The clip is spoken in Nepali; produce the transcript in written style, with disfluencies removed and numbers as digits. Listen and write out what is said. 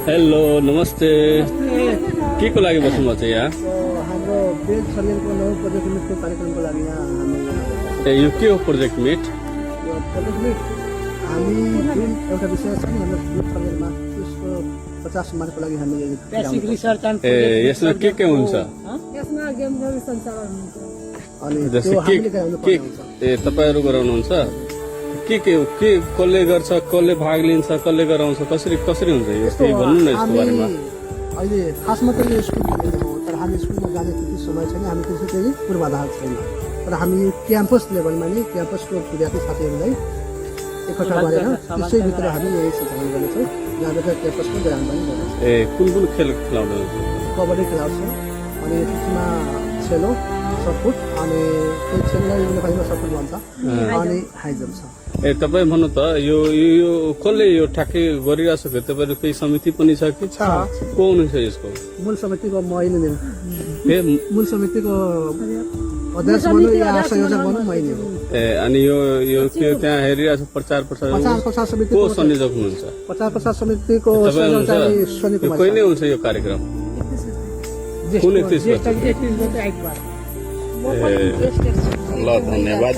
हेलो नमस्ते के को लागि बस्नु भएको छ यहाँ हाम्रो बेल छर्केको नौ प्रोजेक्ट मिटको कार्यक्रमको लागि यहाँ हामी ए यो के हो प्रोजेक्ट मिट यो प्रोजेक्ट मिट हामी जुन एउटा विषय छ नि हाम्रो बेल छर्केमा त्यसको 50 मार्कको लागि हामी बेसिक रिसर्च एन्ड ए यसमा के हुन्छ यसमा गेम डेभलपमेन्ट सञ्चालन हुन्छ अनि जस्तै त्यो हामीले के गराउनु पर्ने हुन्छ। ए तपाईहरु गराउनुहुन्छ के कसले गर्छ कसले भाग लिन्छ कसले गराउँछ कसरी हुन्छ यो यस्तो केही भन्नु न यसको हामी बारेमा अहिले खासमा त यो स्कुल खोलेको हो तर हामी स्कुलमा जाने त्यति समय छैन हामी त्यसको चाहिँ पूर्वाधार छैन तर हामी क्याम्पस लेभलमा नि क्याम्पसको विद्यार्थी साथीहरूलाई एकट्ठा गरेर त्यसैभित्र हामी यही सञ्चालन गर्नेछौँ जहाँबाट क्याम्पसको ध्यान पनि गर्नेछौँ। ए कुन खेल खेलाउनुहुन्छ कबड्डी खेलाउँछौँ अनि त्यसमा सेलो सटफुट अनि त्यो खेललाई नेपालीमा सटफुट भन्छ अनि हाई जम्प छ। ए तपाईँ भन्नु त यो कसले यो ठ्याक्कै गरिरहेछ कि तपाईँको केही समिति पनि छ कि को हुनुहुन्छ यसको मूल समितिको मैले नै ए मूल समितिको अध्यक्ष भनौँ या संयोजक भनौँ मैले हो। ए अनि यो के त्यहाँ हेरिरहेछ प्रचार प्रचार समिति को संयोजक हुनुहुन्छ प्रचार समितिको तपाईँ संयोजक चाहिँ हुनुहुन्छ शनि यो कुमार कहिले हुन्छ यो कार्यक्रम कुन 31 गते? ज्येष्ठ 31 ए ल धन्यवाद